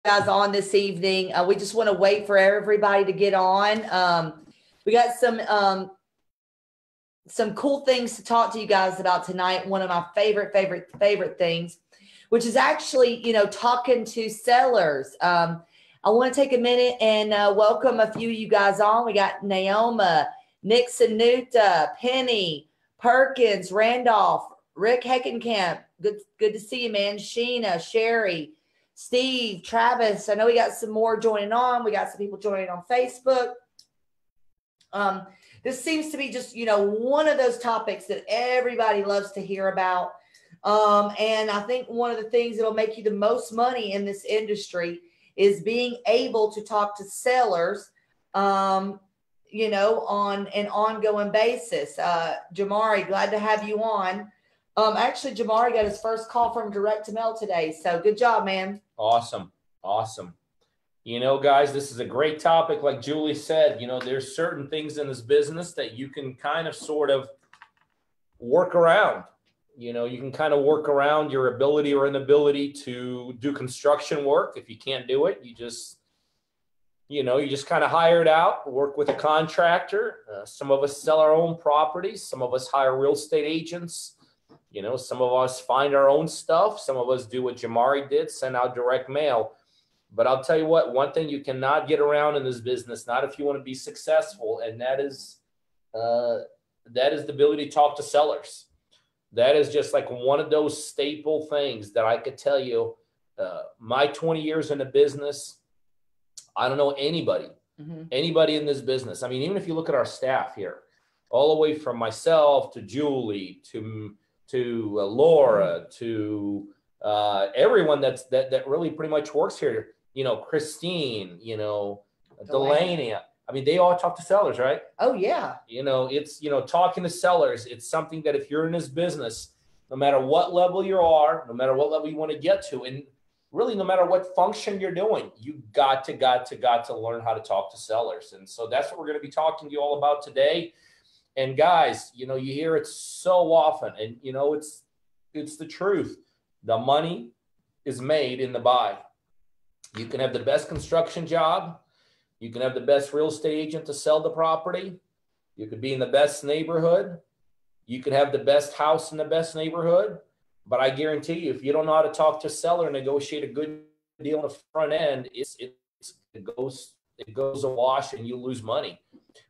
guys on this evening. We just want to wait for everybody to get on. We got some cool things to talk to you guys about tonight. One of my favorite things, which is actually, talking to sellers. I want to take a minute and welcome a few of you guys on. We got Naoma, Nixon, Nuta, Penny, Perkins, Randolph, Rick Heckenkamp. Good to see you, man. Sheena, Sherry, Steve, Travis. I know we got some more joining on. We got some people joining on Facebook. This seems to be just, one of those topics that everybody loves to hear about. And I think one of the things that'll make you the most money in this industry is being able to talk to sellers, on an ongoing basis. Jamari, glad to have you on. Actually, Jamari got his first call from direct to mail today. So good job, man. Awesome. Guys, this is a great topic. Like Julie said, there's certain things in this business that you can kind of sort of work around. You can kind of work around your ability or inability to do construction work. If you can't do it, you just kind of hire it out, work with a contractor. Some of us sell our own properties. Some of us hire real estate agents. Some of us find our own stuff. Some of us do what Jamari did, send out direct mail. But I'll tell you what, one thing you cannot get around in this business, not if you want to be successful, and that is the ability to talk to sellers. That is just like one of those staple things that I could tell you, my 20 years in the business, I don't know anybody in this business. I mean, even if you look at our staff here, all the way from myself to Julie, to Laura, to everyone that really pretty much works here, Christine, Delaney. I mean, they all talk to sellers, right? Oh, yeah. It's, talking to sellers. It's something that if you're in this business, no matter what level you are, no matter what level you want to get to, and really no matter what function you're doing, you got to learn how to talk to sellers. And so that's what we're going to be talking to you all about today. And guys, you hear it so often, and it's the truth. The money is made in the buy. You can have the best construction job. You can have the best real estate agent to sell the property. You could be in the best neighborhood. You could have the best house in the best neighborhood. But I guarantee you, if you don't know how to talk to a seller and negotiate a good deal on the front end, it goes awash and you lose money.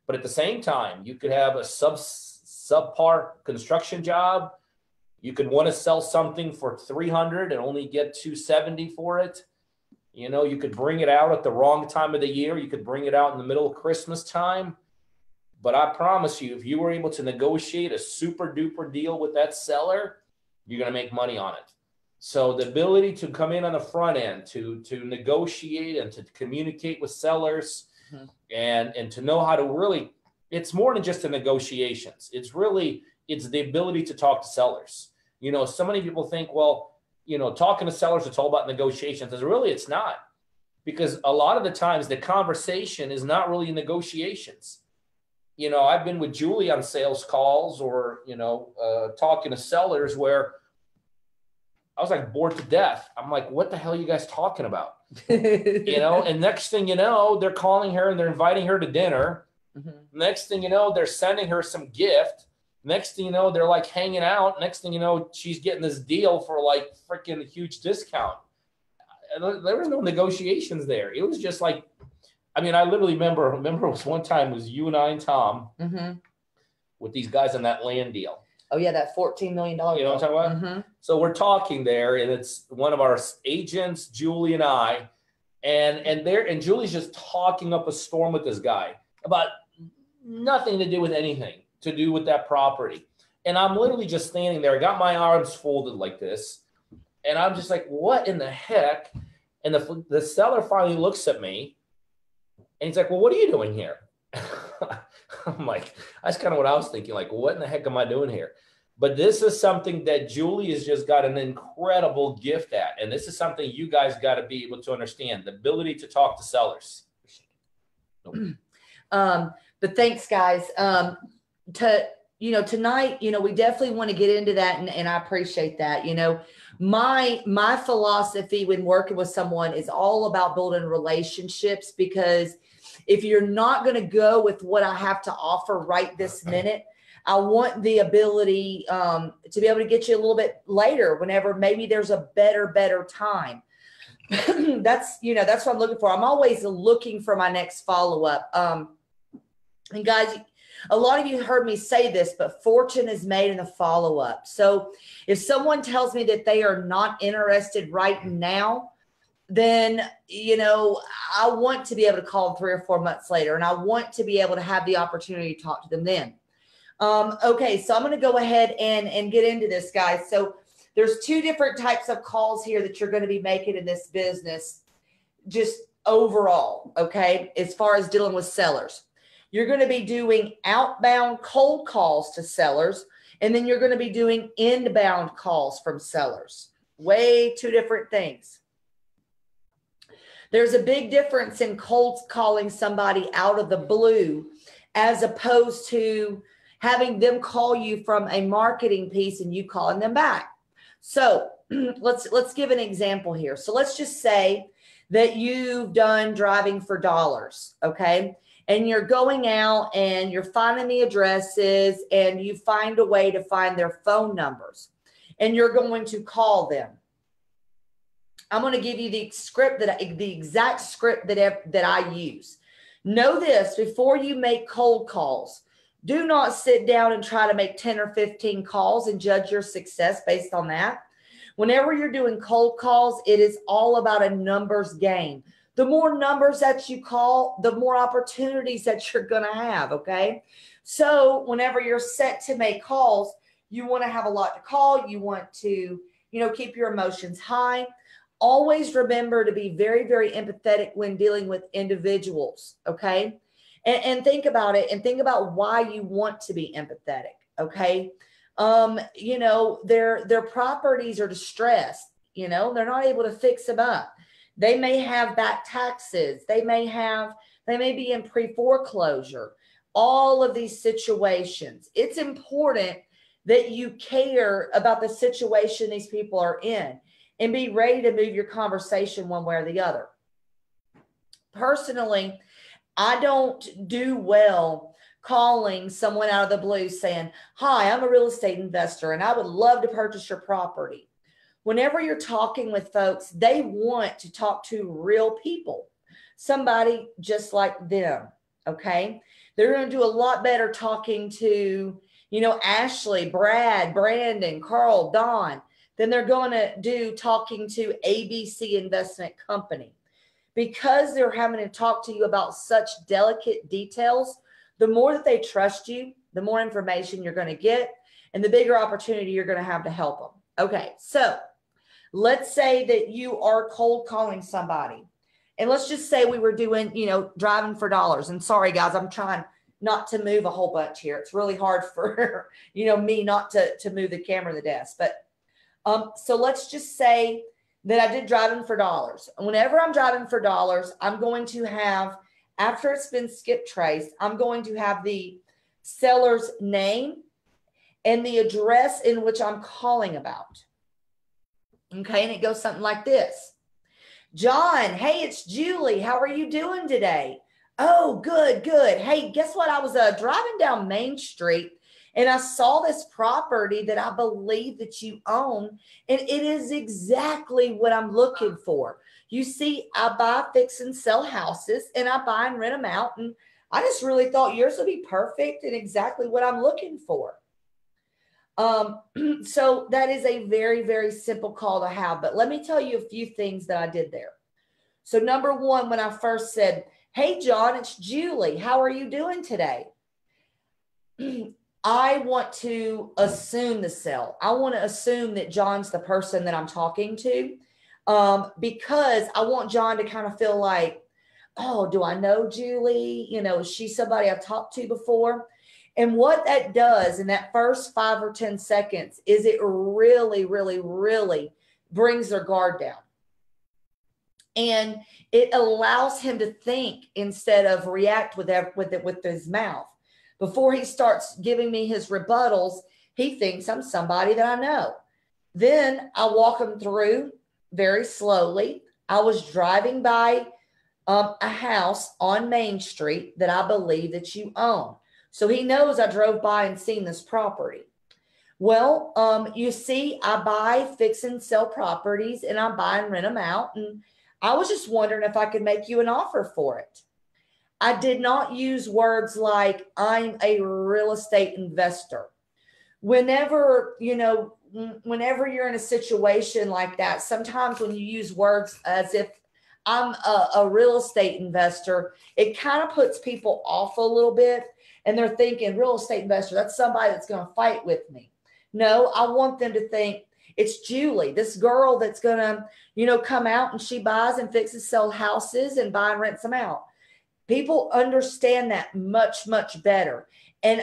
But at the same time, you could have a subpar construction job. You could want to sell something for $300 and only get $270 for it. You could bring it out at the wrong time of the year. You could bring it out in the middle of Christmas time. But I promise you, if you were able to negotiate a super duper deal with that seller, you're going to make money on it. So the ability to come in on the front end, to negotiate and to communicate with sellers, and to know how to really, it's more than just the negotiations. It's the ability to talk to sellers. So many people think, well, talking to sellers, it's all about negotiations. It's not, because a lot of the times the conversation is not really negotiations. I've been with Julie on sales calls or, talking to sellers where I was like bored to death. I'm like, what the hell are you guys talking about? And next thing you know, they're calling her and they're inviting her to dinner. Next thing you know, they're sending her some gift. Next thing you know, they're like hanging out. Next thing you know, she's getting this deal for like freaking huge discount. And there was no negotiations there. It was just like, I literally remember it was one time it was you and I and Tom with these guys on that land deal. Oh yeah, that $14 million. You know what I'm talking about? So we're talking there, and it's one of our agents, Julie and I, and Julie's just talking up a storm with this guy about nothing to do with anything to do with that property. And I'm literally just standing there. I got my arms folded like this, and I'm just like, what in the heck? And the seller finally looks at me, and he's like, well, what are you doing here? I'm like, that's kind of what I was thinking. Like, what in the heck am I doing here? But this is something that Julie has just got an incredible gift at. And this is something you guys got to be able to understand, the ability to talk to sellers. But thanks, guys. Tonight, we definitely want to get into that. And I appreciate that. My philosophy when working with someone is all about building relationships, because if you're not going to go with what I have to offer right this minute, I want the ability to be able to get you a little bit later whenever maybe there's a better time. That's what I'm looking for. I'm always looking for my next follow-up. And guys, a lot of you heard me say this, but fortune is made in the follow-up. So if someone tells me that they are not interested right now, then, I want to be able to call them 3 or 4 months later, and I want to be able to have the opportunity to talk to them then. Okay, so I'm going to go ahead and get into this, guys. So there's 2 different types of calls here that you're going to be making in this business, just overall, okay, as far as dealing with sellers. You're going to be doing outbound cold calls to sellers, and then you're going to be doing inbound calls from sellers. Way 2 different things. There's a big difference in cold calling somebody out of the blue as opposed to having them call you from a marketing piece and you calling them back. So let's give an example here. So let's just say that you've done driving for dollars, okay? And you're going out and you're finding the addresses and you find a way to find their phone numbers and you're going to call them. I'm going to give you the exact script that I use. Know this, before you make cold calls, do not sit down and try to make 10 or 15 calls and judge your success based on that. Whenever you're doing cold calls, it is all about a numbers game. The more numbers that you call, the more opportunities that you're going to have, okay? So whenever you're set to make calls, you want to have a lot to call. You want to, keep your emotions high. Always remember to be very, very empathetic when dealing with individuals, okay? And think about it and think about why you want to be empathetic, okay? Their properties are distressed, they're not able to fix them up. They may have back taxes. They may be in pre-foreclosure. All of these situations. It's important that you care about the situation these people are in and be ready to move your conversation one way or the other. Personally, I don't do well calling someone out of the blue saying, "Hi, I'm a real estate investor and I would love to purchase your property." Whenever you're talking with folks, they want to talk to real people, somebody just like them, okay? They're going to do a lot better talking to, Ashley, Brad, Brandon, Carl, Don, than they're going to do talking to ABC Investment Company. Because they're having to talk to you about such delicate details, the more that they trust you, the more information you're going to get, and the bigger opportunity you're going to have to help them. Okay, so let's say that you are cold calling somebody. And let's just say we were doing, driving for dollars. And sorry, guys, I'm trying not to move a whole bunch here. It's really hard for, me not to move the camera to the desk. But so let's just say that I did driving for dollars. Whenever I'm driving for dollars, I'm going to have, after it's been skip traced, I'm going to have the seller's name and the address in which I'm calling about. Okay, and it goes something like this. "John, hey, it's Julie. How are you doing today?" "Oh, good. Hey, guess what? I was driving down Main Street and I saw this property that I believe that you own, and it is exactly what I'm looking for. You see, I buy, fix, and sell houses, and I buy and rent them out, and I just really thought yours would be perfect and exactly what I'm looking for." So that is a very, very simple call to have, but let me tell you a few things that I did there. So number one, when I first said, "Hey, John, it's Julie. How are you doing today?" I want to assume the sell. I want to assume that John's the person that I'm talking to, because I want John to kind of feel like, "Oh, do I know Julie? Is she somebody I've talked to before?" And what that does in that first 5 or 10 seconds is it really, really, really brings their guard down. And it allows him to think instead of react with his mouth. Before he starts giving me his rebuttals, he thinks I'm somebody that I know. Then I walk them through very slowly. I was driving by a house on Main Street that I believe that you own. So he knows I drove by and seen this property. Well, you see, I buy, fix, and sell properties, and I buy and rent them out. And I was just wondering if I could make you an offer for it. I did not use words like I'm a real estate investor. Whenever, whenever you're in a situation like that, sometimes when you use words as if I'm a real estate investor, it kind of puts people off a little bit. And they're thinking, real estate investor, that's somebody that's going to fight with me. No, I want them to think it's Julie, this girl that's going to, come out and she buys and fixes, sell houses and buy and rents them out. People understand that much, much better. And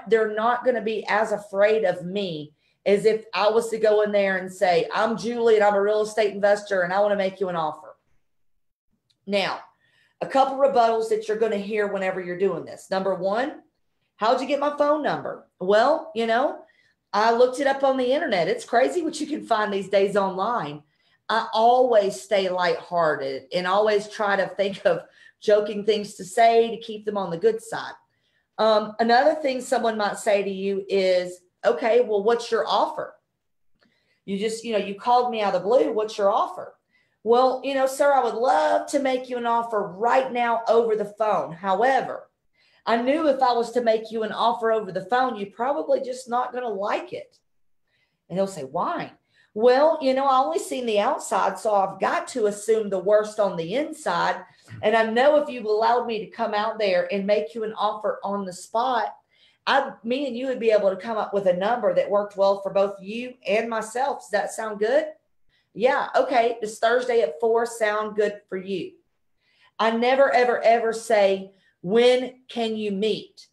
they're not going to be as afraid of me as if I was to go in there and say, I'm Julie and I'm a real estate investor and I want to make you an offer. Now, a couple rebuttals that you're going to hear whenever you're doing this. Number one, how'd you get my phone number? Well, I looked it up on the internet. It's crazy what you can find these days online. I always stay lighthearted and always try to think of joking things to say to keep them on the good side. Another thing someone might say to you is, okay, well, what's your offer? You just, you called me out of the blue. What's your offer? Well, sir, I would love to make you an offer right now over the phone. However, I knew if I was to make you an offer over the phone, you're probably just not going to like it. And they'll say, why? Well, I only seen the outside, so I've got to assume the worst on the inside. And I know if you allowed me to come out there and make you an offer on the spot, me and you would be able to come up with a number that worked well for both you and myself. Does that sound good? Yeah. Okay. Does Thursday at 4 sound good for you? I never, ever, ever say, when can you meet?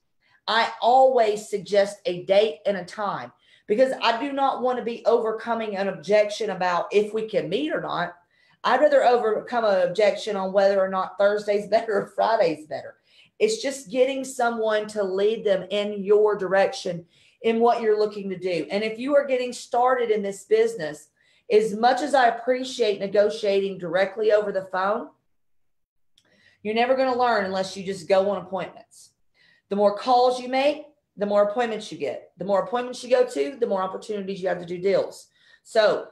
I always suggest a date and a time because I do not want to be overcoming an objection about if we can meet or not. I'd rather overcome an objection on whether or not Thursday's better or Friday's better. It's just getting someone to lead them in your direction in what you're looking to do. And if you are getting started in this business, as much as I appreciate negotiating directly over the phone, you're never going to learn unless you just go on appointments. The more calls you make, the more appointments you get. The more appointments you go to, the more opportunities you have to do deals. So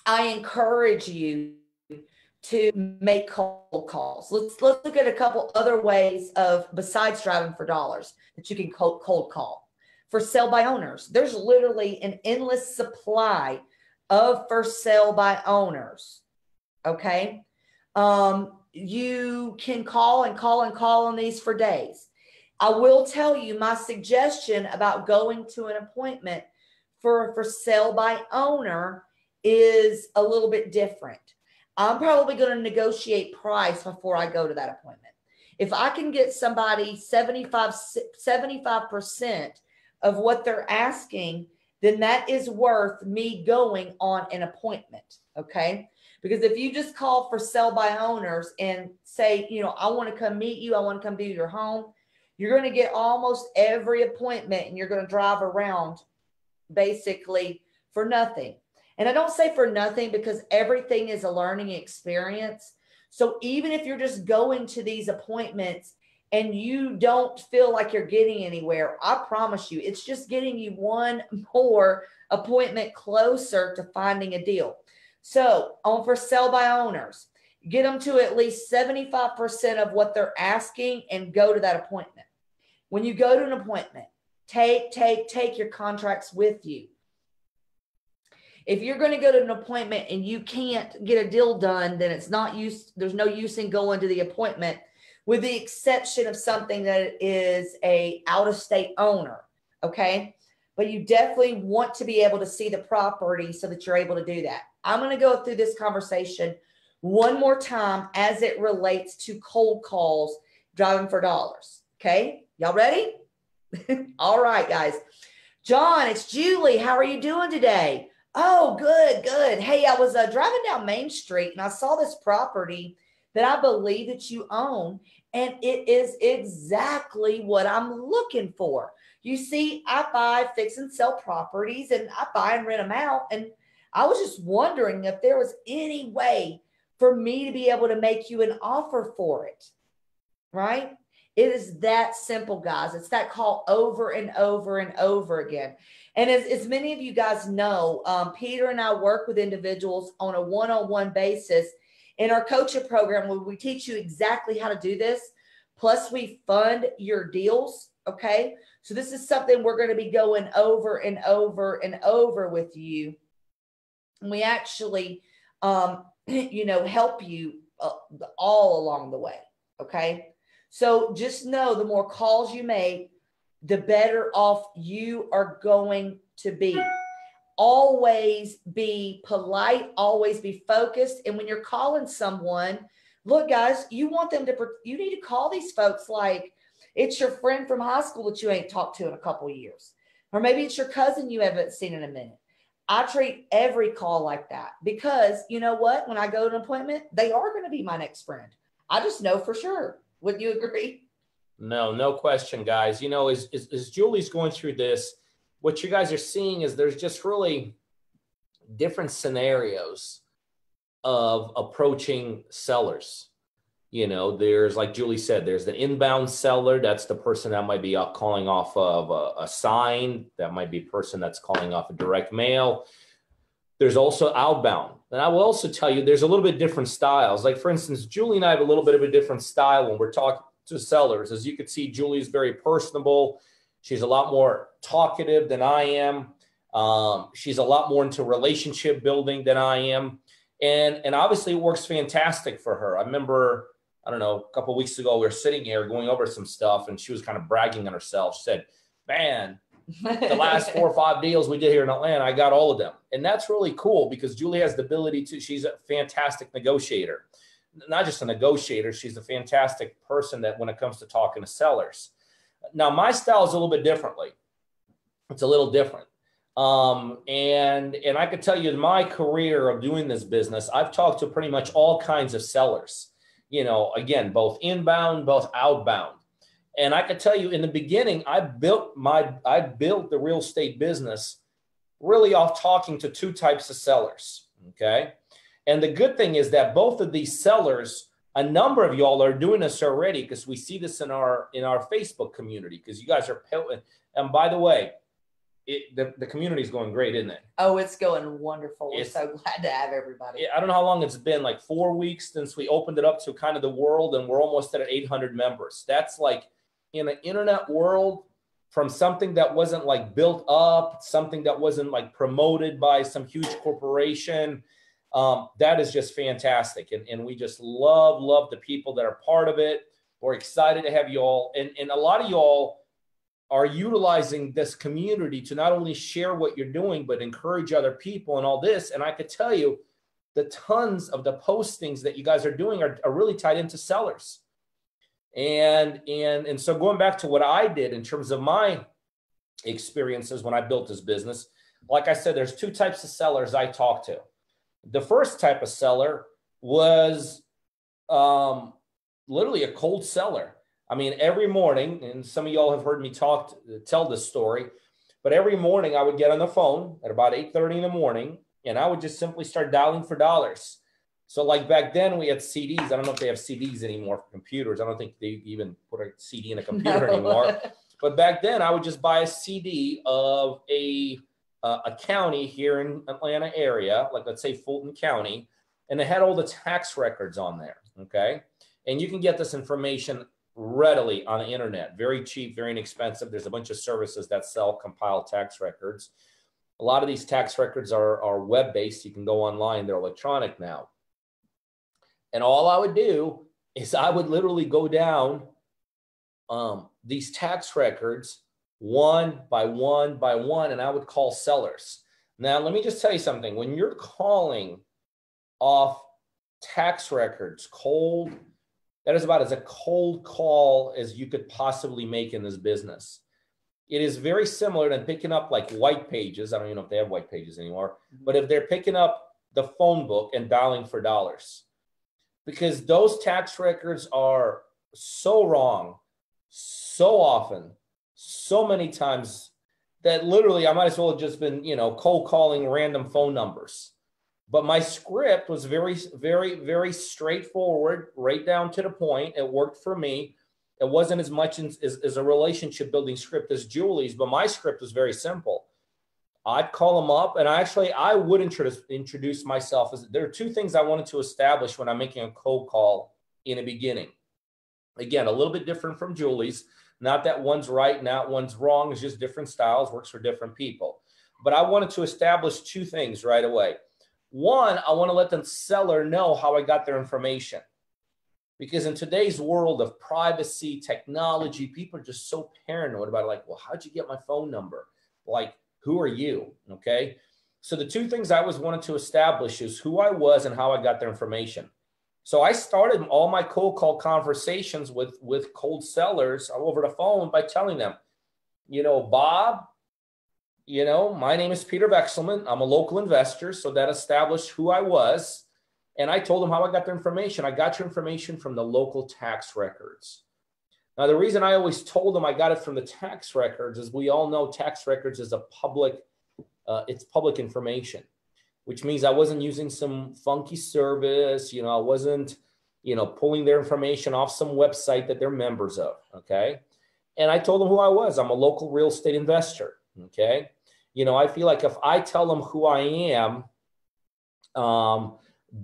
I encourage you to make cold calls. Let's look at a couple other ways of, besides driving for dollars, that you can cold call. For sale by owners, there's literally an endless supply of for sale by owners. Okay. You can call and call and call on these for days. I will tell you my suggestion about going to an appointment for sale by owner is a little bit different. I'm probably going to negotiate price before I go to that appointment. If I can get somebody 75% of what they're asking, then that is worth me going on an appointment. Okay. Because if you just call for sell by owners and say, I want to come meet you, I want to come to your home, you're going to get almost every appointment and you're going to drive around basically for nothing. And I don't say for nothing because everything is a learning experience. So even if you're just going to these appointments and you don't feel like you're getting anywhere, I promise you, it's just getting you one more appointment closer to finding a deal. So on for sale by owners, get them to at least 75% of what they're asking and go to that appointment. When you go to an appointment, take your contracts with you. If you're going to go to an appointment and you can't get a deal done, then there's no use in going to the appointment, with the exception of something that is a out-of-state owner. Okay. But you definitely want to be able to see the property so that you're able to do that. I'm going to go through this conversation one more time as it relates to cold calls, driving for dollars. Okay. Y'all ready? All right, guys. John, it's Julie. How are you doing today? Oh, good. Hey, I was driving down Main Street and I saw this property that I believe that you own, and it is exactly what I'm looking for. You see, I buy, fix, and sell properties, and I buy and rent them out. And I was just wondering if there was any way for me to be able to make you an offer for it, right? It is that simple, guys. It's that call over and over and over again. And as many of you guys know, Peter and I work with individuals on a one-on-one basis in our coaching program where we teach you exactly how to do this. Plus, we fund your deals, okay? So this is something we're going to be going over and over and over with you. And we actually, help you all along the way, okay? So just know the more calls you make, the better off you are going to be. Always be polite, always be focused. And when you're calling someone, look, guys, you need to call these folks like it's your friend from high school that you ain't talked to in a couple of years. Or maybe it's your cousin you haven't seen in a minute. I treat every call like that because you know what? When I go to an appointment, they are going to be my next friend. I just know for sure. Wouldn't you agree? No question, guys. As Julie's going through this, what you guys are seeing is there's just really different scenarios of approaching sellers. There's, like Julie said, there's the inbound seller. That's the person that might be calling off of a sign. That might be a person that's calling off a direct mail. There's also outbound. And I will also tell you, there's a little bit different styles. Like, for instance, Julie and I have a little bit of a different style when we're talking to sellers. As you can see, Julie is very personable. She's a lot more talkative than I am. She's a lot more into relationship building than I am. And obviously it works fantastic for her. I remember, I don't know, a couple of weeks ago, we were sitting here going over some stuff and she was kind of bragging on herself. She said, man, the last 4 or 5 deals we did here in Atlanta, I got all of them. And that's really cool because Julie has the ability she's a fantastic negotiator. Not just a negotiator, she's a fantastic person that when it comes to talking to sellers. Now, my style is a little bit differently. It's a little different. And I could tell you in my career of doing this business, I've talked to pretty much all kinds of sellers, again, both inbound, both outbound. And I could tell you in the beginning, I built the real estate business really off talking to 2 types of sellers. Okay. And the good thing is that both of these sellers, a number of y'all are doing this already because we see this in our Facebook community because you guys are, and by the way, the community is going great, isn't it? Oh, it's going wonderful. We're so glad to have everybody. I don't know how long it's been, like 4 weeks since we opened it up to kind of the world, and we're almost at 800 members. That's like in an internet world from something that wasn't like built up, something that wasn't like promoted by some huge corporation. That is just fantastic. And we just love the people that are part of it. We're excited to have you all. And a lot of y'all are utilizing this community to not only share what you're doing, but encourage other people and all this. And I could tell you the tons of the postings that you guys are doing are really tied into sellers. And so going back to what I did in terms of my experiences when I built this business, like I said, there's 2 types of sellers I talk to. The first type of seller was literally a cold seller. I mean, every morning, and some of y'all have heard me tell this story, but every morning I would get on the phone at about 8:30 in the morning, and I would just simply start dialing for dollars. So like back then we had CDs. I don't know if they have CDs anymore for computers. I don't think they even put a CD in a computer anymore. But back then I would just buy a CD of a county here in Atlanta area, like let's say Fulton County, and it had all the tax records on there, okay? And you can get this information readily on the internet, very cheap, very inexpensive. There's a bunch of services that sell compiled tax records. A lot of these tax records are web-based. You can go online, they're electronic now. And all I would do is I would literally go down these tax records one by one by one, and I would call sellers. Now, let me just tell you something. When you're calling off tax records cold, that is about as a cold call as you could possibly make in this business. It is very similar to picking up like white pages. I don't even know if they have white pages anymore, but if they're picking up the phone book and dialing for dollars, because those tax records are so wrong, so often, so many times that literally I might as well have just been, cold calling random phone numbers. But my script was very, very, very straightforward, right down to the point. It worked for me. It wasn't as much as a relationship building script as Julie's, but my script was very simple. I'd call them up, and I would introduce myself. There are two things I wanted to establish when I'm making a cold call in the beginning. Again, a little bit different from Julie's. Not that one's right, not one's wrong. It's just different styles, works for different people. But I wanted to establish two things right away. One, I want to let the seller know how I got their information. Because in today's world of privacy, technology, people are just so paranoid about it. Like, well, how'd you get my phone number? Like, who are you? Okay. So the two things I always wanted to establish is who I was and how I got their information. So I started all my cold call conversations with cold sellers over the phone by telling them, Bob, my name is Peter Vexelman. I'm a local investor. So that established who I was. And I told them how I got their information. I got your information from the local tax records. Now, the reason I always told them I got it from the tax records is we all know tax records is it's public information, which means I wasn't using some funky service. I wasn't, pulling their information off some website that they're members of. Okay. And I told them who I was. I'm a local real estate investor. Okay. I feel like if I tell them who I am,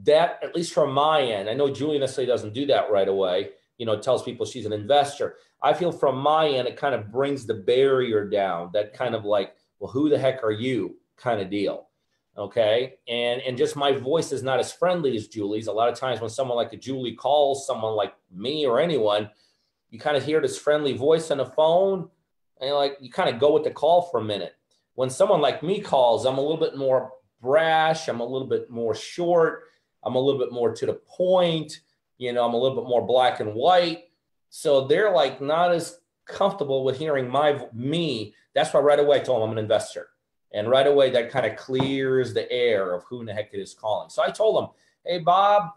that, at least from my end, I know Julie necessarily doesn't do that right away, tells people she's an investor. I feel from my end, it kind of brings the barrier down, that kind of like, well, who the heck are you kind of deal. Okay. And just my voice is not as friendly as Julie's. A lot of times when someone like a Julie calls someone like me or anyone, you kind of hear this friendly voice on the phone and you kind of go with the call for a minute. When someone like me calls, I'm a little bit more brash. I'm a little bit more short. I'm a little bit more to the point. I'm a little bit more black and white. So they're not as comfortable with hearing me. That's why right away I told them I'm an investor. And right away that kind of clears the air of who in the heck it is calling. So I told them, hey, Bob,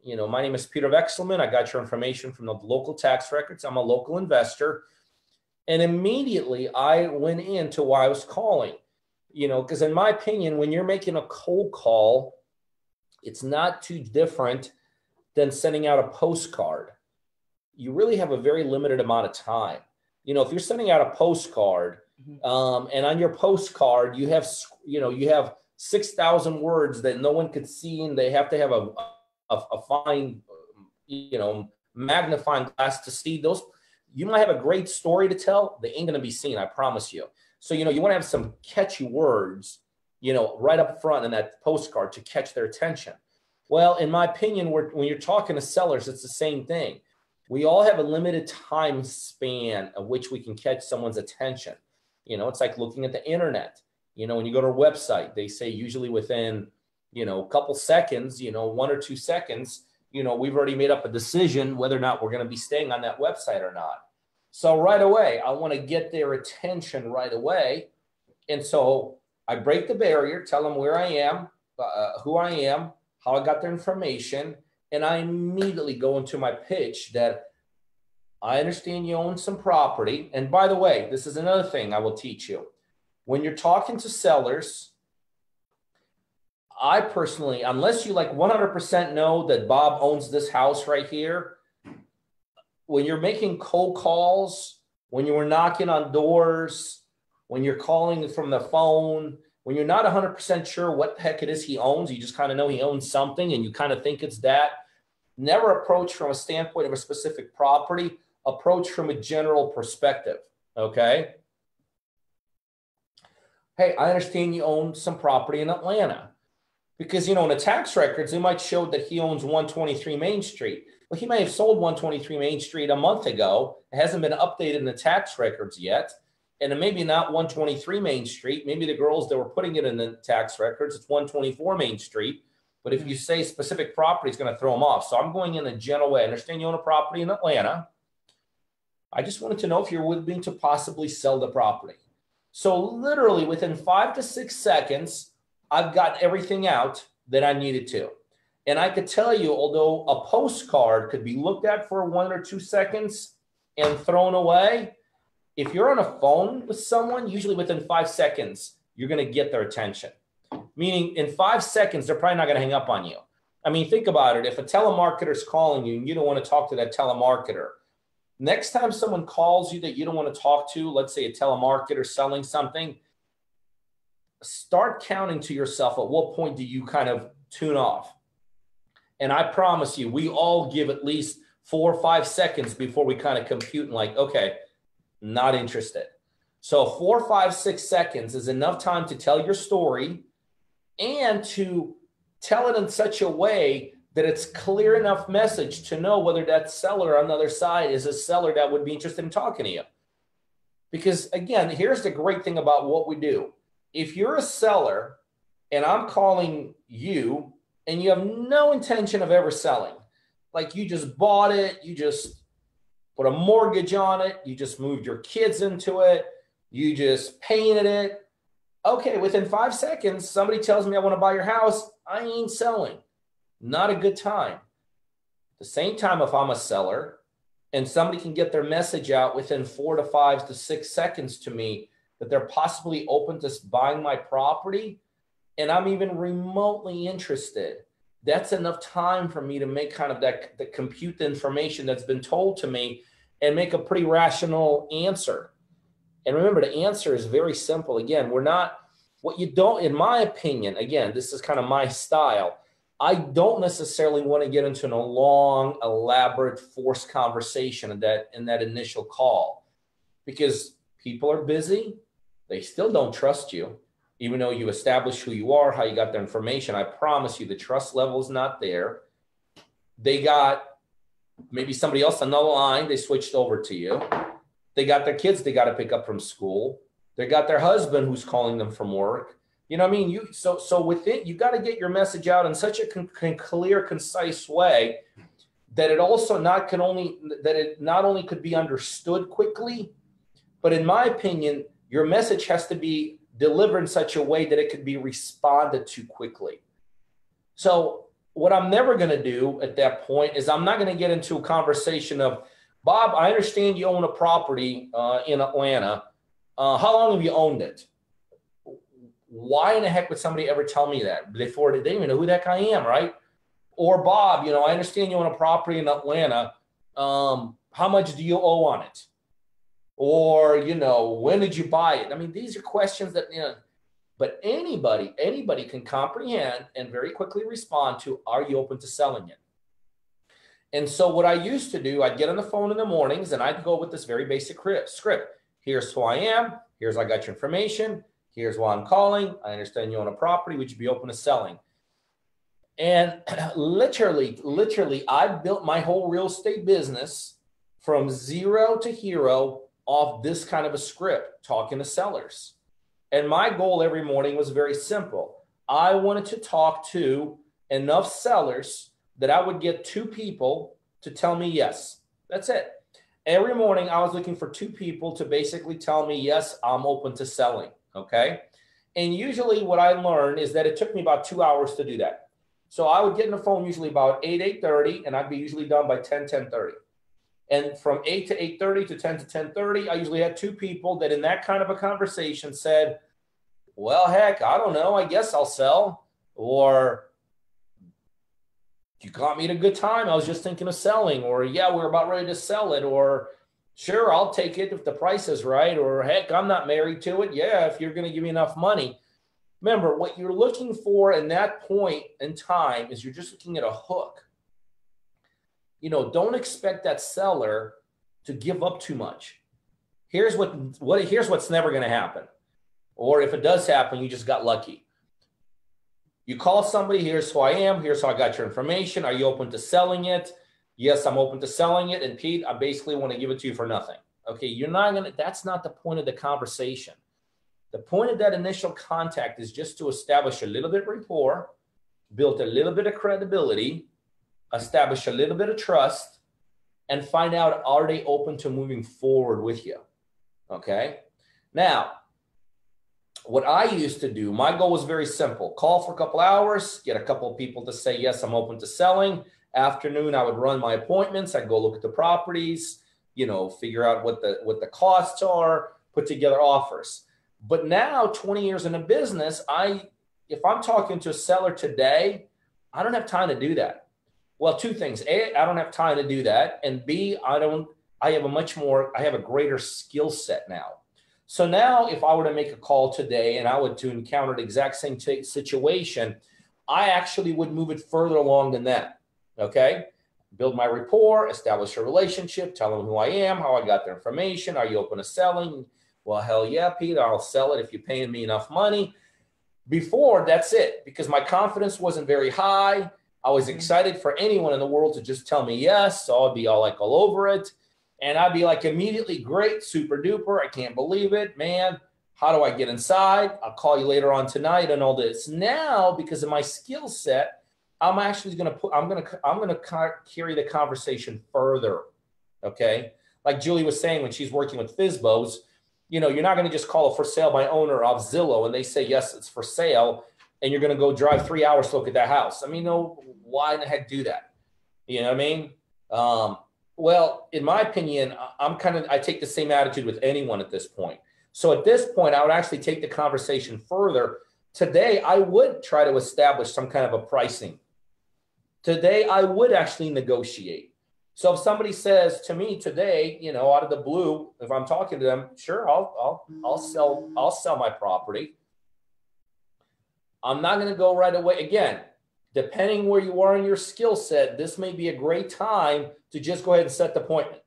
my name is Peter Vexelman. I got your information from the local tax records. I'm a local investor. And immediately I went into why I was calling, because in my opinion, when you're making a cold call, it's not too different than sending out a postcard. You really have a very limited amount of time. If you're sending out a postcard, and on your postcard, you have 6,000 words that no one could see, and they have to have a fine, magnifying glass to see those. You might have a great story to tell. They ain't going to be seen, I promise you. So, you want to have some catchy words, right up front in that postcard to catch their attention. Well, in my opinion, when you're talking to sellers, it's the same thing. We all have a limited time span of which we can catch someone's attention. It's like looking at the internet. When you go to a website, they say usually within, a couple seconds, 1 or 2 seconds, we've already made up a decision whether or not we're going to be staying on that website or not. So right away, I want to get their attention right away. And so I break the barrier, tell them where I am, who I am, how I got their information. And I immediately go into my pitch that I understand you own some property. And by the way, this is another thing I will teach you. When you're talking to sellers, I personally, unless you 100% know that Bob owns this house right here, when you're making cold calls, when you were knocking on doors, when you're calling from the phone, when you're not 100% sure what the heck it is he owns, you just kind of know he owns something and you kind of think it's that. Never approach from a standpoint of a specific property, approach from a general perspective, okay? Hey, I understand you own some property in Atlanta. Because, in the tax records, it might show that he owns 123 Main Street. Well, he may have sold 123 Main Street a month ago. It hasn't been updated in the tax records yet. And it maybe not 123 Main Street. Maybe the girls that were putting it in the tax records, it's 124 Main Street. But if you say specific property, it's going to throw them off. So I'm going in a general way. I understand you own a property in Atlanta. I just wanted to know if you're willing to possibly sell the property. So literally within 5 to 6 seconds, I've got everything out that I needed to. And I could tell you, although a postcard could be looked at for 1 or 2 seconds and thrown away, If you're on a phone with someone, usually within 5 seconds, you're going to get their attention. Meaning in 5 seconds, they're probably not going to hang up on you. I mean, think about it. If a telemarketer is calling you and you don't want to talk to that telemarketer, next time someone calls you that you don't want to talk to, let's say a telemarketer selling something, start counting to yourself at what point do you kind of tune off. And I promise you, we all give at least 4 or 5 seconds before we kind of compute and like, okay, not interested. So 4, 5, 6 seconds is enough time to tell your story and to tell it in such a way that it's clear enough message to know whether that seller on the other side is a seller that would be interested in talking to you. Because again, here's the great thing about what we do. If you're a seller and I'm calling you and you have no intention of ever selling, like you just bought it, you just put a mortgage on it, you just moved your kids into it, you just painted it. Okay, within 5 seconds, somebody tells me I want to buy your house, I ain't selling. Not a good time. At the same time, if I'm a seller and somebody can get their message out within 4 to 5 to 6 seconds to me that they're possibly open to buying my property and I'm even remotely interested, that's enough time for me to make kind of that compute the information that's been told to me and make a pretty rational answer. And remember, the answer is very simple. Again, we're not, what you don't, in my opinion, again, this is kind of my style. I don't necessarily want to get into a long, elaborate, forced conversation in that initial call because people are busy. They still don't trust you, even though you establish who you are, how you got their information. I promise you the trust level is not there. They got maybe somebody else on the line. They switched over to you. They got their kids they got to pick up from school. They got their husband who's calling them from work. You know what I mean? So with it, you got to get your message out in such a clear, concise way that it not only could be understood quickly, but in my opinion, your message has to be delivered in such a way that it could be responded to quickly. So what I'm never going to do at that point is I'm not going to get into a conversation of, Bob, I understand you own a property in Atlanta. How long have you owned it? Why in the heck would somebody ever tell me that? They didn't even know who that guy am, right? Or Bob, I understand you own a property in Atlanta. How much do you owe on it? Or, when did you buy it? I mean, these are questions that, but anybody can comprehend and very quickly respond to, are you open to selling it? And so what I used to do, I'd get on the phone in the mornings and I'd go with this very basic script. Here's who I am. Here's I got your information. Here's why I'm calling. I understand you own a property. Would you be open to selling? And literally, I built my whole real estate business from zero to hero off this kind of a script, talking to sellers. And my goal every morning was very simple. I wanted to talk to enough sellers that I would get 2 people to tell me yes. That's it. Every morning I was looking for 2 people to basically tell me, yes, I'm open to selling. Okay. And usually what I learned is that it took me about 2 hours to do that. So I would get on the phone usually about 8:30, and I'd be usually done by 10:30. And from 8 to 8:30 to 10 to 10:30, I usually had 2 people that in that kind of a conversation said, well, heck, I don't know. I guess I'll sell. Or you caught me at a good time. I was just thinking of selling. Or yeah, we're about ready to sell it. Or sure, I'll take it if the price is right. Or heck, I'm not married to it. Yeah, if you're going to give me enough money. Remember, what you're looking for in that point in time is you're just looking at a hook. Don't expect that seller to give up too much. Here's what's never going to happen. Or if it does happen, you just got lucky. You call somebody, here's who I am, here's how I got your information. Are you open to selling it? Yes, I'm open to selling it. And Pete, I basically want to give it to you for nothing. Okay, that's not the point of the conversation. The point of that initial contact is just to establish a little bit of rapport, build a little bit of credibility, establish a little bit of trust, and find out, are they open to moving forward with you? Okay. Now, what I used to do, my goal was very simple. Call for a couple hours, get a couple of people to say, yes, I'm open to selling. Afternoon, I would run my appointments. I'd go look at the properties. you know, figure out what the costs are, put together offers. But now 20 years in a business, if I'm talking to a seller today, I don't have time to do that. Well, two things. A, I don't have time to do that. And B, I have a greater skill set now. So now if I were to make a call today and I would to encounter the exact same situation, I actually would move it further along than that. Okay. Build my rapport, establish a relationship, tell them who I am, how I got their information. Are you open to selling? Well, hell yeah, Pete, I'll sell it if you're paying me enough money. Before, that's it, because my confidence wasn't very high. I was excited for anyone in the world to just tell me yes. So I'd be all over it. And I'd be like, immediately, great, super duper. I can't believe it, man. How do I get inside? I'll call you later on tonight and all this. Now, because of my skill set, I'm actually going to carry the conversation further. Okay. Like Julie was saying, when she's working with FSBOs, you know, you're not going to just call a for sale by owner of Zillow and they say, yes, it's for sale. And you're going to go drive 3 hours to look at that house. I mean, no, why in the heck do that? You know what I mean? Well, in my opinion, I take the same attitude with anyone at this point. So at this point, I would actually take the conversation further. Today, I would try to establish some kind of a pricing. Today, I would actually negotiate. So if somebody says to me today, you know, out of the blue, if I'm talking to them, sure, I'll sell my property. I'm not going to go right away. Again, depending where you are in your skill set, this may be a great time to just go ahead and set the appointment.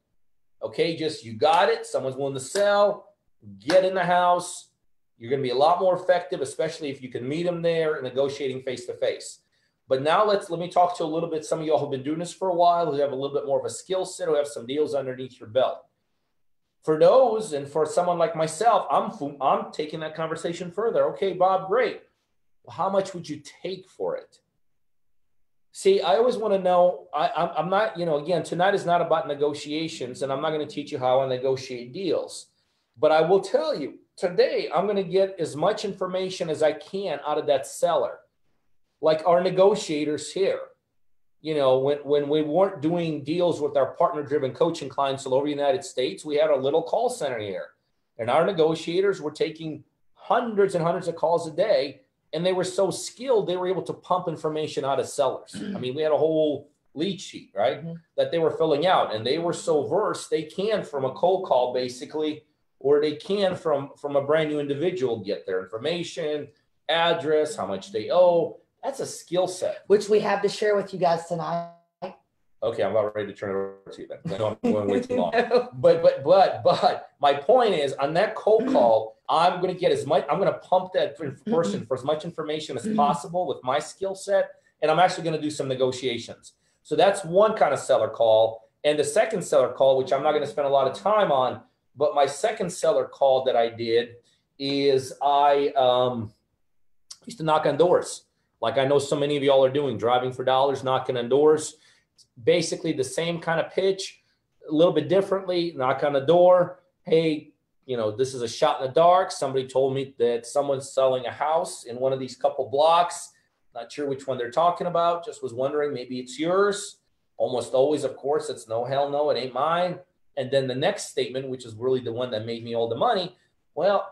Okay, just you got it. Someone's willing to sell. Get in the house. You're going to be a lot more effective, especially if you can meet them there and negotiating face to face. But now let me talk to a little bit. Some of y'all who've been doing this for a while, who have a little bit more of a skill set, who have some deals underneath your belt. For those, and for someone like myself, I'm taking that conversation further. Okay, Bob, great. Well, how much would you take for it? See, I always want to know, I'm not, you know, again, tonight is not about negotiations, and I'm not going to teach you how I negotiate deals. But I will tell you, today, I'm going to get as much information as I can out of that seller. Like our negotiators here, you know, when we weren't doing deals with our partner-driven coaching clients all over the United States, we had a little call center here. And our negotiators were taking hundreds and hundreds of calls a day. And they were so skilled, they were able to pump information out of sellers. I mean, we had a whole lead sheet, right, that they were filling out. And they were so versed, they can from a cold call, basically, or they can from a brand new individual get their information, address, how much they owe. That's a skill set. Which we have to share with you guys tonight. Okay, I'm about ready to turn it over to you then. I know I'm going way too long. No. But my point is, on that cold call, I'm going to get as much, I'm going to pump that person for as much information as possible with my skill set. And I'm actually going to do some negotiations. So that's one kind of seller call. And the second seller call, which I'm not going to spend a lot of time on, but my second seller call that I did is I used to knock on doors. Like I know so many of y'all are doing, driving for dollars, knocking on doors. Basically the same kind of pitch, a little bit differently, knock on the door. Hey, you know, this is a shot in the dark. Somebody told me that someone's selling a house in one of these couple blocks. Not sure which one they're talking about. Just was wondering, maybe it's yours. Almost always, of course, it's no, hell no, it ain't mine. And then the next statement, which is really the one that made me all the money. Well,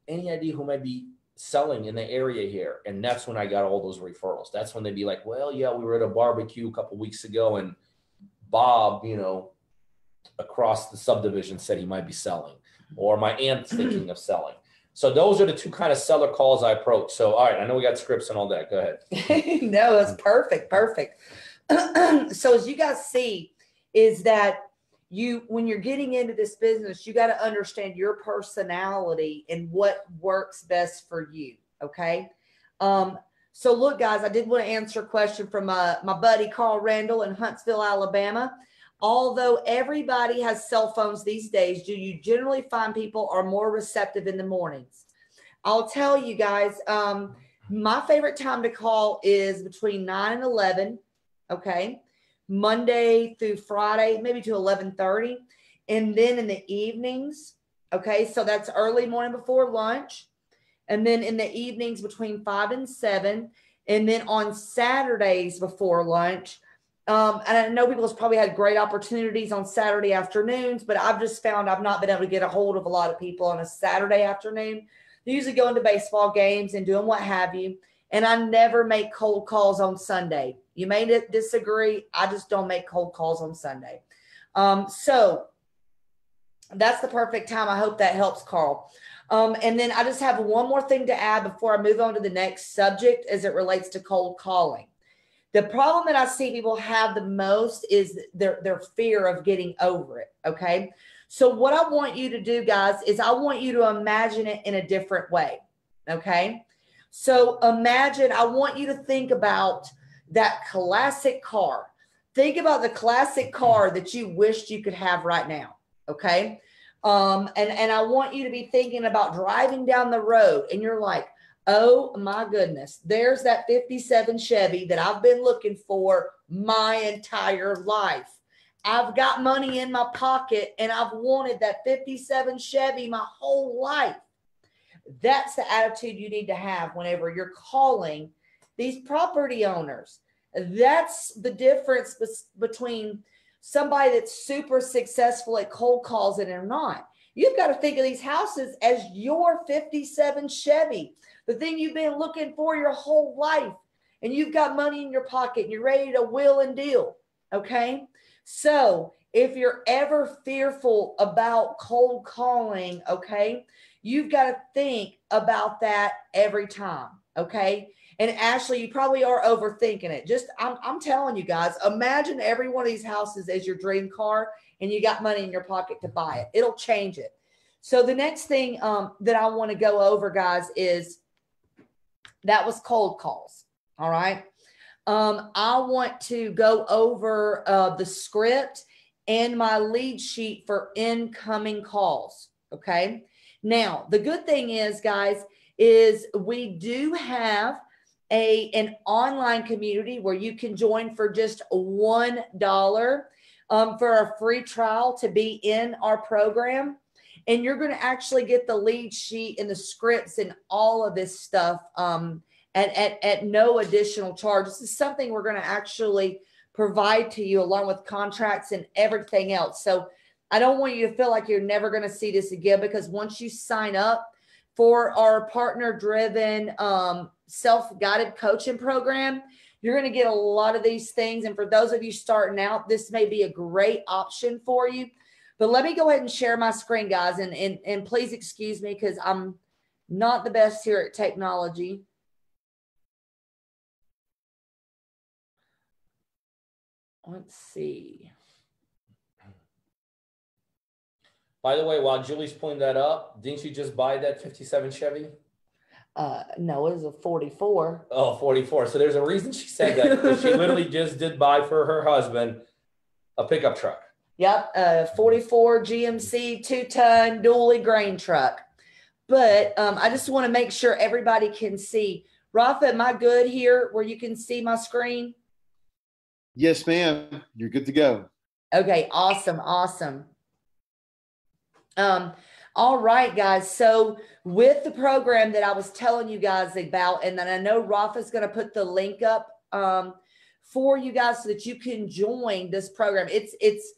any idea who might be selling in the area here? And that's when I got all those referrals. That's when they'd be like, well, yeah, we were at a barbecue a couple weeks ago and Bob, you know, across the subdivision said he might be selling, or my aunt's thinking of selling. So those are the two kind of seller calls I approach. So, all right, I know we got scripts and all that. Go ahead. No, that's perfect. Perfect. So as you guys see is that when you're getting into this business, you got to understand your personality and what works best for you. Okay. So look, guys, I did want to answer a question from my buddy, Carl Randall in Huntsville, Alabama. Although everybody has cell phones these days, do you generally find people are more receptive in the mornings? I'll tell you guys, my favorite time to call is between 9 and 11. Okay. Monday through Friday, maybe to 11:30. And then in the evenings, okay, so that's early morning before lunch. And then in the evenings between 5 and 7. And then on Saturdays before lunch, And I know people have probably had great opportunities on Saturday afternoons, but I've just found I've not been able to get a hold of a lot of people on a Saturday afternoon. They usually go into baseball games and doing what have you. And I never make cold calls on Sunday. You may disagree. I just don't make cold calls on Sunday. So that's the perfect time. I hope that helps, Carl. And then I just have one more thing to add before I move on to the next subject as it relates to cold calling. The problem that I see people have the most is their fear of getting over it. Okay. So what I want you to do, guys, is I want you to imagine it in a different way. Okay. So imagine, I want you to think about that classic car. Think about the classic car that you wished you could have right now. Okay. And I want you to be thinking about driving down the road and you're like, oh my goodness, there's that 57 Chevy that I've been looking for my entire life. I've got money in my pocket and I've wanted that 57 Chevy my whole life. That's the attitude you need to have whenever you're calling these property owners. That's the difference between somebody that's super successful at cold calls and they're not. You've got to think of these houses as your 57 Chevy, the thing you've been looking for your whole life, and you've got money in your pocket and you're ready to wheel and deal. Okay. So if you're ever fearful about cold calling, okay, you've got to think about that every time. Okay. And Ashley, you probably are overthinking it. Just, I'm telling you guys, imagine every one of these houses as your dream car and you got money in your pocket to buy it. It'll change it. So the next thing that I want to go over, guys, is that was cold calls. All right. I want to go over the script and my lead sheet for incoming calls. Okay. Now, the good thing is, guys, is we do have an online community where you can join for just $1 for a free trial to be in our program. And you're going to actually get the lead sheet and the scripts and all of this stuff at no additional charge. This is something we're going to actually provide to you along with contracts and everything else. So I don't want you to feel like you're never going to see this again, because once you sign up for our partner-driven self-guided coaching program, you're going to get a lot of these things. And for those of you starting out, this may be a great option for you. But let me go ahead and share my screen, guys. And please excuse me because I'm not the best here at technology. Let's see. By the way, while Julie's pulling that up, didn't you just buy that 57 Chevy? No, it was a 44. Oh, 44. So there's a reason she said that, because she literally just did buy for her husband a pickup truck. Yep, 44 GMC 2-ton dually grain truck. But I just want to make sure everybody can see. Rafa, am I good here where you can see my screen? Yes, ma'am. You're good to go. Okay, awesome, awesome. All right, guys. So with the program that I was telling you guys about, and then I know Rafa's going to put the link up for you guys so that you can join this program. It's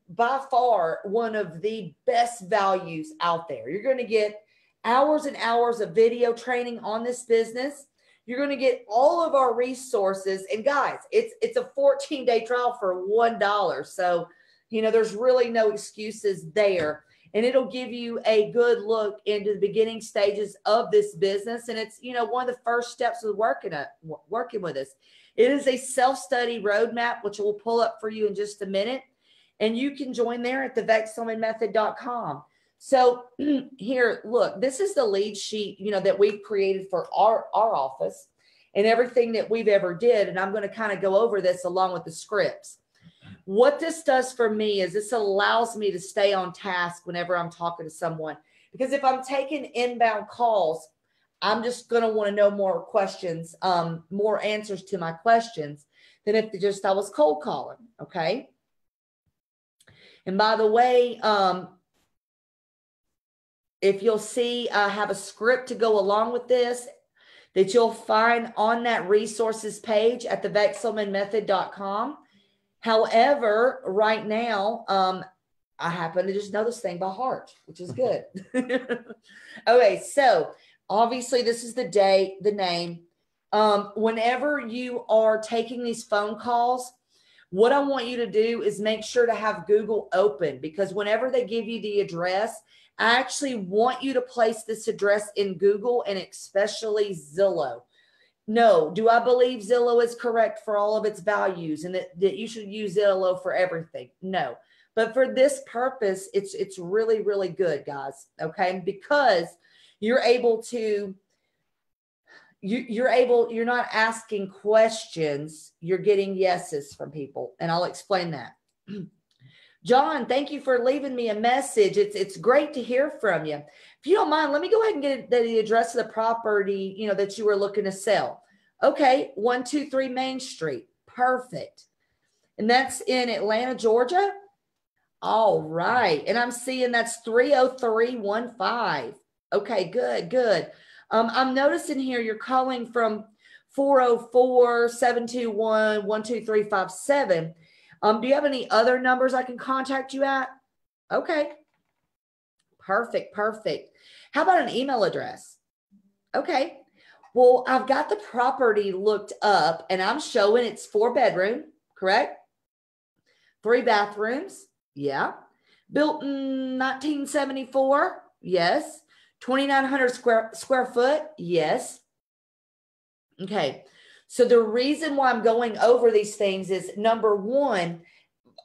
by far one of the best values out there. You're going to get hours and hours of video training on this business. You're going to get all of our resources. And guys, it's a 14-day trial for $1. So, you know, there's really no excuses there. And it'll give you a good look into the beginning stages of this business. And it's, you know, one of the first steps of working with us. It is a self-study roadmap, which we'll pull up for you in just a minute. And you can join there at thevexelmanmethod.com. So here, look, this is the lead sheet, you know, that we've created for our office and everything that we've ever did. And I'm going to kind of go over this along with the scripts. What this does for me is this allows me to stay on task whenever I'm talking to someone, because if I'm taking inbound calls, I'm just going to want to know more questions, more answers to my questions than if I was cold calling. Okay. And by the way, if you'll see, I have a script to go along with this. that you'll find on that resources page at thevexelmanmethod.com. However, right now, I happen to just know this thing by heart, which is good. Okay, so obviously this is the date, the name. Whenever you are taking these phone calls, what I want you to do is make sure to have Google open, because whenever they give you the address, I actually want you to place this address in Google, and especially Zillow. No, do I believe Zillow is correct for all of its values and that you should use Zillow for everything? No. But for this purpose, it's really, really good, guys. Okay. Because you're able to, you're not asking questions. You're getting yeses from people. And I'll explain that. John, thank you for leaving me a message. It's great to hear from you. If you don't mind, let me go ahead and get the address of the property, you know, that you were looking to sell. Okay. 123 Main Street. Perfect. And that's in Atlanta, Georgia. All right. And I'm seeing that's 30315. Okay, good, good. I'm noticing here you're calling from 404-721-12357. Do you have any other numbers I can contact you at? Okay. Perfect, perfect. How about an email address? Okay. Well, I've got the property looked up and I'm showing it's 4-bedroom, correct? 3 bathrooms. Yeah. Built in 1974. Yes. 2,900 square foot. Yes. Okay. So the reason why I'm going over these things is, number one,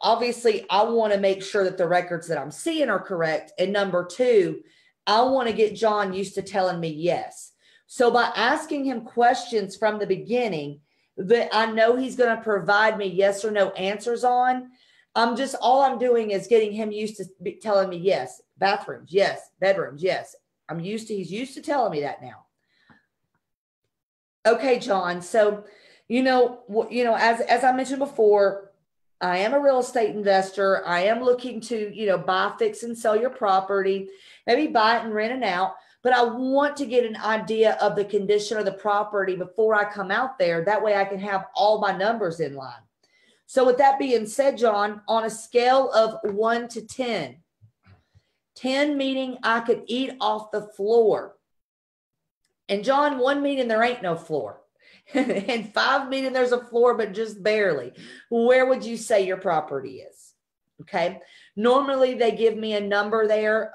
obviously I want to make sure that the records that I'm seeing are correct. And number two, I want to get John used to telling me yes. So by asking him questions from the beginning that I know he's going to provide me yes or no answers on, all I'm doing is getting him used to telling me yes. Bathrooms, yes. Bedrooms, yes. He's used to telling me that now. Okay, John. So, as I mentioned before, I am a real estate investor. I am looking to, buy, fix, and sell your property, maybe buy it and rent it out. But I want to get an idea of the condition of the property before I come out there. That way I can have all my numbers in line. So with that being said, John, on a scale of 1 to 10, 10 meaning I could eat off the floor. And John, 1 meaning there ain't no floor. And 5 meaning there's a floor, but just barely. Where would you say your property is? Okay. Normally they give me a number there.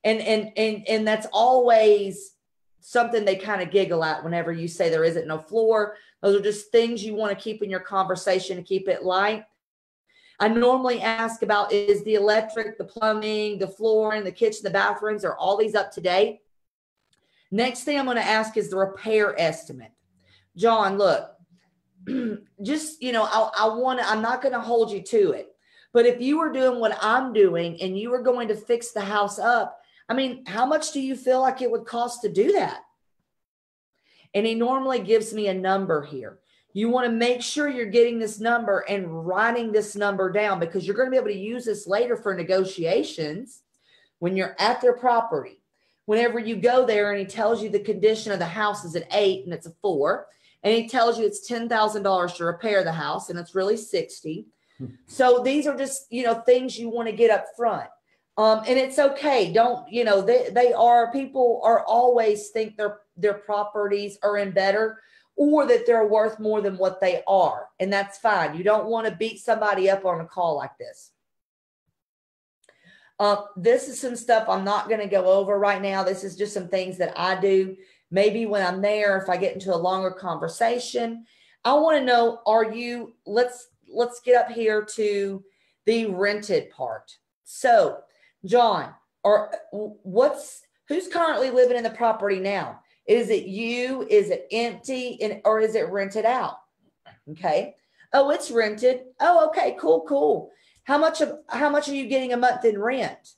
And that's always something they kind of giggle at whenever you say there isn't no floor. Those are just things you want to keep in your conversation to keep it light. I normally ask about, is the electric, the plumbing, the flooring, the kitchen, the bathrooms, are all these up to date? Next thing I'm going to ask is the repair estimate. John, look, just, I'm not going to hold you to it. But if you were doing what I'm doing and you were going to fix the house up, how much do you feel like it would cost to do that? And he normally gives me a number here. You want to make sure you're getting this number and writing this number down, because you're going to be able to use this later for negotiations when you're at their property. Whenever you go there and he tells you the condition of the house is an 8 and it's a 4, and he tells you it's $10,000 to repair the house and it's really $60,000. So these are just, things you want to get up front. And it's okay. Don't, people are always think their properties are in better, or that they're worth more than what they are. And that's fine. You don't want to beat somebody up on a call like this. This is some stuff I'm not going to go over right now. This is just some things that I do. Maybe when I'm there, if I get into a longer conversation, I want to know, let's get up here to the rented part. So, John, who's currently living in the property now? Is it you? Is it empty? Or is it rented out? Okay. Oh, it's rented. Oh, okay. Cool. How much are you getting a month in rent?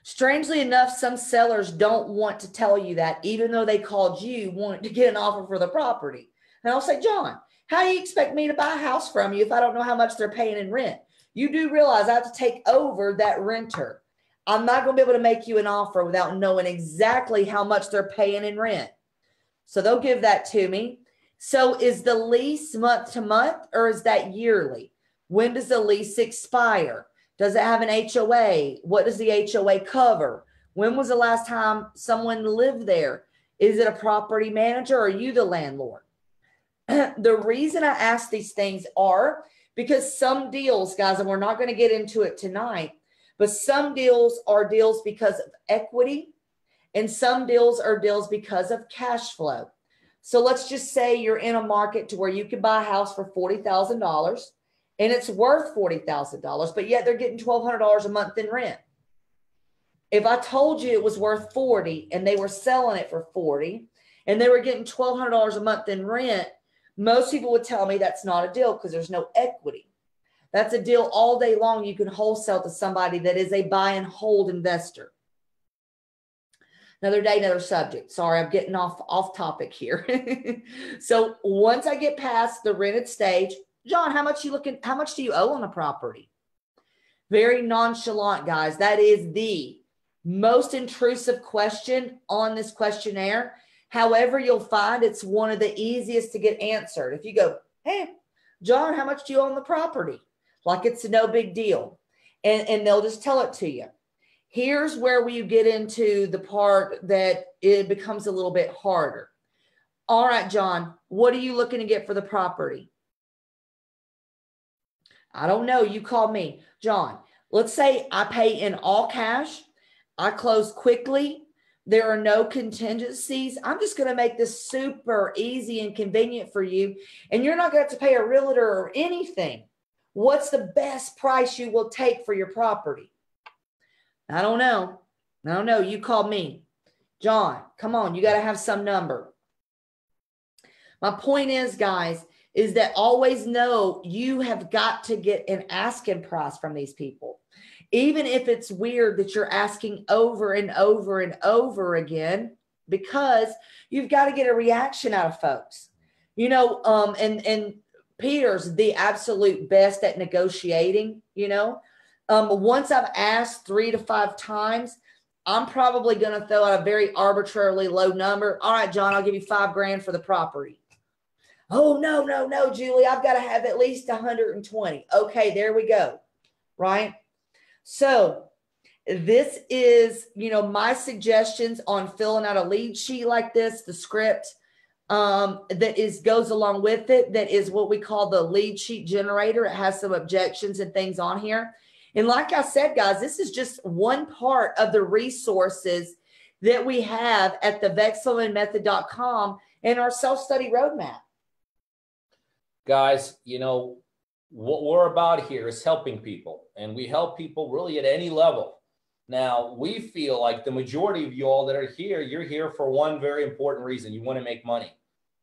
Strangely enough, some sellers don't want to tell you that, even though they called you wanting to get an offer for the property. And I'll say, John, how do you expect me to buy a house from you if I don't know how much they're paying in rent? You do realize I have to take over that renter. I'm not going to be able to make you an offer without knowing exactly how much they're paying in rent. So they'll give that to me. So is the lease month to month or is that yearly? When does the lease expire? Does it have an HOA? What does the HOA cover? When was the last time someone lived there? Is it a property manager or are you the landlord? The reason I ask these things are because some deals, guys, and we're not going to get into it tonight, but some deals are deals because of equity and some deals are deals because of cash flow. So let's just say you're in a market to where you can buy a house for $40,000 and it's worth $40,000, but yet they're getting $1,200 a month in rent. If I told you it was worth 40 and they were selling it for 40 and they were getting $1,200 a month in rent, most people would tell me that's not a deal because there's no equity. That's a deal all day long. You can wholesale to somebody that is a buy and hold investor. Another day, another subject. Sorry, I'm getting off topic here. So once I get past the rented stage, John, how much do you owe on a property? Very nonchalant, guys. That is the most intrusive question on this questionnaire. However, you'll find it's one of the easiest to get answered. If you go, hey, John, how much do you own the property? Like it's no big deal. And they'll just tell it to you. Here's where we get into the part that it becomes a little bit harder. All right, John, what are you looking to get for the property? I don't know. You call me. John, let's say I pay in all cash. I close quickly. There are no contingencies. I'm just going to make this super easy and convenient for you. And you're not going to have to pay a realtor or anything. What's the best price you will take for your property? I don't know. I don't know. You call me. John, come on. You got to have some number. My point is, guys, is that always know you have got to get an asking price from these people. Even if it's weird that you're asking over and over and over again, because you've got to get a reaction out of folks. You know, and Peter's the absolute best at negotiating, you know. Once I've asked 3 to 5 times, I'm probably going to throw out a very arbitrarily low number. All right, John, I'll give you $5,000 for the property. Oh, no, Julie, I've got to have at least 120. Okay, there we go. Right? So this is, you know, my suggestions on filling out a lead sheet like this, the script that goes along with it. That is what we call the lead sheet generator. It has some objections and things on here. And like I said, guys, this is just one part of the resources that we have at the WEEKLYLIVE.com and our self-study roadmap. Guys, you know, what we're about here is helping people, and we help people really at any level. Now, we feel like the majority of you all that are here, you're here for one very important reason. You want to make money.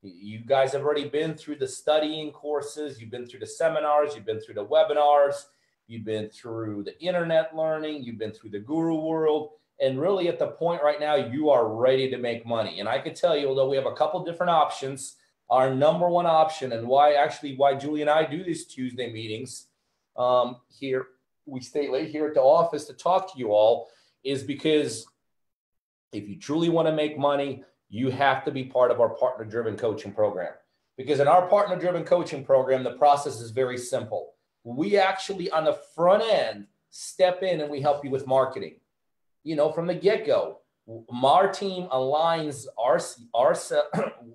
You guys have already been through the studying courses. You've been through the seminars. You've been through the webinars. You've been through the internet learning. You've been through the guru world. And really at the point right now, you are ready to make money. And I can tell you, although we have a couple different options, our number one option, and why Julie and I do these Tuesday meetings here, we stay late here at the office to talk to you all, is because if you truly want to make money, you have to be part of our partner-driven coaching program. Because in our partner-driven coaching program, the process is very simple. We actually, on the front end, step in and we help you with marketing. You know, from the get-go, our team aligns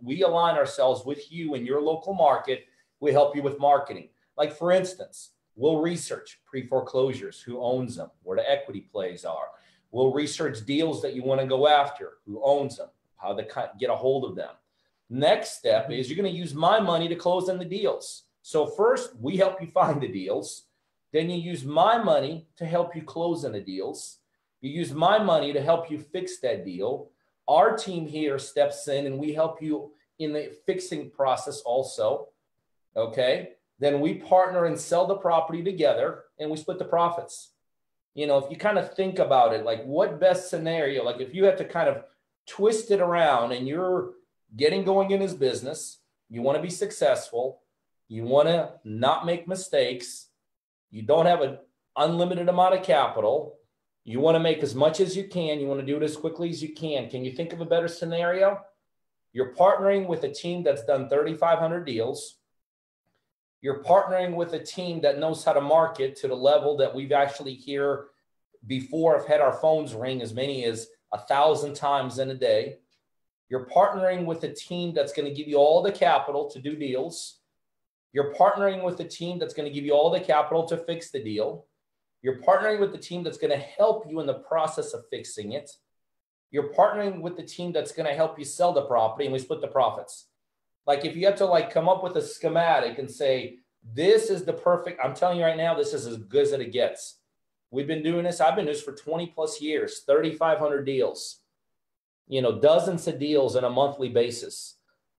we align ourselves with you in your local market. We help you with marketing. Like, for instance, we'll research pre-foreclosures, who owns them, where the equity plays are. We'll research deals that you want to go after, who owns them, how to get a hold of them. Next step is you're going to use my money to close on the deals. So first, we help you find the deals. Then you use my money to help you close on the deals. You use my money to help you fix that deal. Our team here steps in and we help you in the fixing process also. Okay. Then we partner and sell the property together and we split the profits. You know, if you kind of think about it, like what best scenario, like if you have to kind of twist it around and you're getting going in his business, you want to be successful, you want to not make mistakes, you don't have an unlimited amount of capital, You want to make as much as you can. You want to do it as quickly as you can. Can you think of a better scenario? You're partnering with a team that's done 3,500 deals. You're partnering with a team that knows how to market to the level that we've actually here before have had our phones ring as many as 1,000 times in a day. You're partnering with a team that's going to give you all the capital to do deals. You're partnering with a team that's going to give you all the capital to fix the deal. You're partnering with the team that's going to help you in the process of fixing it. You're partnering with the team that's going to help you sell the property, and we split the profits. Like if you have to like come up with a schematic and say, this is the perfect, I'm telling you right now, this is as good as it gets. We've been doing this. I've been doing this for 20 plus years, 3,500 deals, dozens of deals on a monthly basis.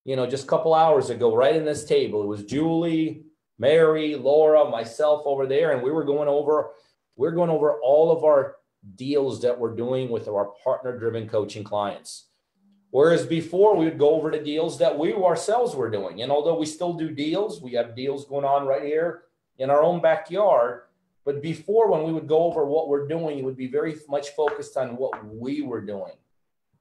Just a couple hours ago, right in this table, it was Julie, Mary, Laura, myself over there. And we're going over all of our deals that we're doing with our partner-driven coaching clients. Whereas before we would go over the deals that we ourselves were doing. And although we still do deals, we have deals going on right here in our own backyard. But before, when we would go over what we're doing, it would be very much focused on what we were doing.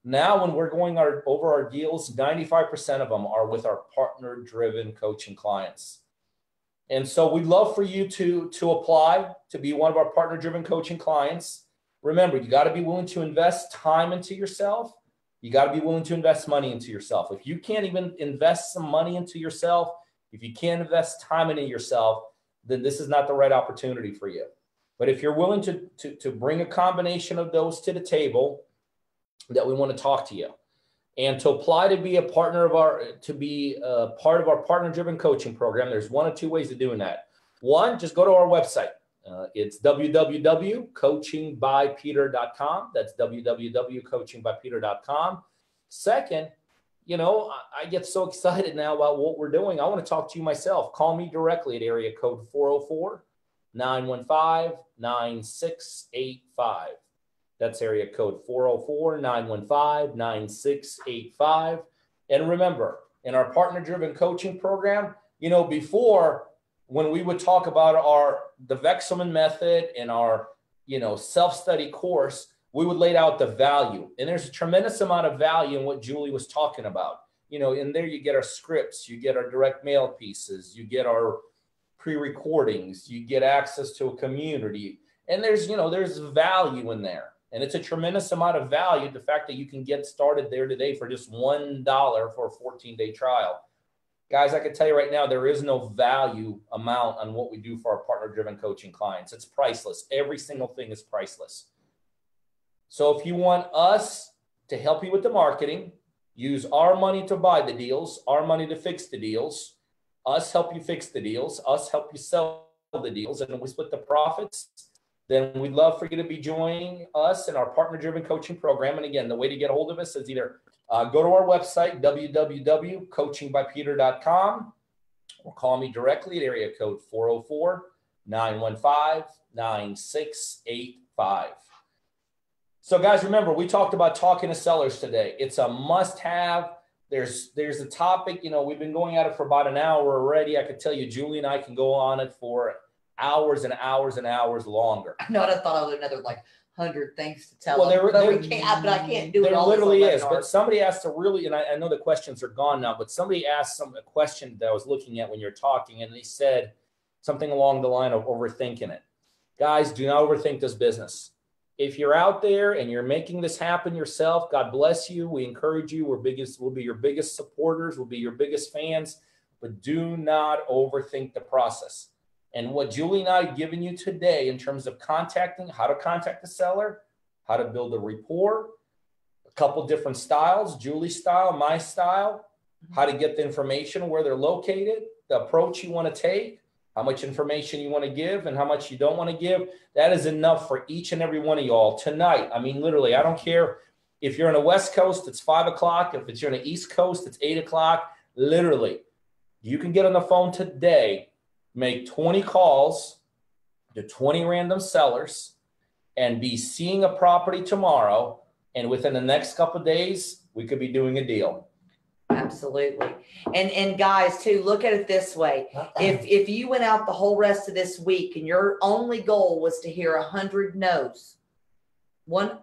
Now, when we're going over our deals, 95% of them are with our partner-driven coaching clients. And so we'd love for you to apply to be one of our partner-driven coaching clients. Remember, you got to be willing to invest time into yourself. You got to be willing to invest money into yourself. If you can't even invest some money into yourself, if you can't invest time into yourself, then this is not the right opportunity for you. But if you're willing to bring a combination of those to the table, that we want to talk to you. And to apply to be a partner of part of our partner-driven coaching program, there's one of two ways of doing that. One, just go to our website. It's www.coachingbypeter.com. That's www.coachingbypeter.com. Second, I get so excited now about what we're doing. I want to talk to you myself. Call me directly at area code 404-915-9685. That's area code 404-915-9685. And remember, in our partner-driven coaching program, before when we would talk about the Vexelman method and our, self-study course, we would lay out the value. And there's a tremendous amount of value in what Julie was talking about. In there you get our scripts, you get our direct mail pieces, you get our pre-recordings, you get access to a community. And there's value in there. And it's a tremendous amount of value, the fact that you can get started there today for just $1 for a 14-day trial. Guys, I can tell you right now, there is no value amount on what we do for our partner-driven coaching clients. It's priceless. Every single thing is priceless. So if you want us to help you with the marketing, use our money to buy the deals, our money to fix the deals, us help you fix the deals, us help you sell the deals, and we split the profits, then we'd love for you to be joining us in our partner-driven coaching program. And again, the way to get a hold of us is either go to our website, www.coachingbypeter.com, or call me directly at area code 404-915-9685. So guys, remember, we talked about talking to sellers today. It's a must-have. There's a topic, we've been going at it for about an hour already. I could tell you, Julie and I can go on it for hours and hours and hours longer. I know. I thought of another 100 things to tell them, but I can't do it all. There literally is. But somebody asked and I know the questions are gone now, but somebody asked a question that I was looking at when you're talking, and they said something along the line of overthinking it. Guys, do not overthink this business. If you're out there and you're making this happen yourself, God bless you. We encourage you. We'll be your biggest supporters. We'll be your biggest fans, but do not overthink the process. And what Julie and I have given you today in terms of how to contact the seller, how to build a rapport, a couple different styles, Julie's style, my style, how to get the information, where they're located, the approach you want to take, how much information you want to give and how much you don't want to give. That is enough for each and every one of y'all tonight. I mean, literally, I don't care if you're on the West Coast, it's 5 o'clock. If you're on the East Coast, it's 8 o'clock. Literally, you can get on the phone today, make 20 calls to 20 random sellers, and be seeing a property tomorrow. And within the next couple of days, we could be doing a deal. Absolutely. And guys, too, look at it this way. If you went out the whole rest of this week and your only goal was to hear 100 no's, Do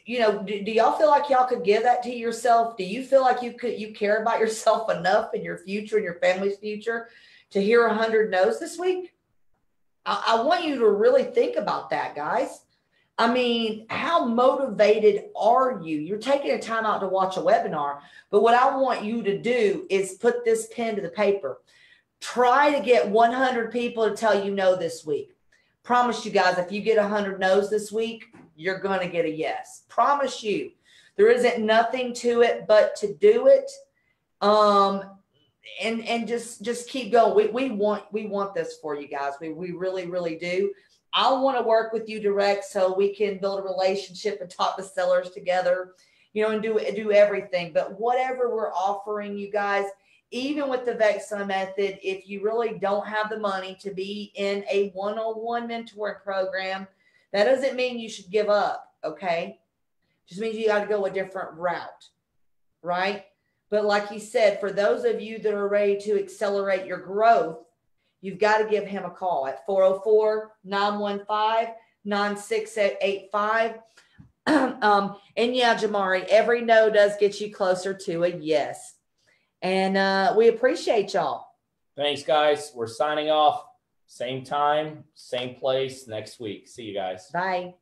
y'all feel like y'all could give that to yourself? Do you feel like you care about yourself enough in your future and your family's future to hear 100 no's this week? I want you to really think about that, guys. I mean, how motivated are you? You're taking a time out to watch a webinar, but what I want you to do is put this pen to the paper. Try to get 100 people to tell you no this week. Promise you guys, if you get 100 no's this week, you're going to get a yes. Promise you. There isn't nothing to it but to do it. And just keep going. We want this for you guys. We really, really do. I want to work with you direct so we can build a relationship and talk to sellers together, and do everything. But whatever we're offering you guys, even with the Vexo method, if you really don't have the money to be in a one-on-one mentoring program, that doesn't mean you should give up, okay? Just means you got to go a different route, right? But like he said, for those of you that are ready to accelerate your growth, you've got to give him a call at 404-915-9685. And yeah, Jamari, every no does get you closer to a yes. And we appreciate y'all. Thanks, guys. We're signing off. Same time, same place next week. See you guys. Bye.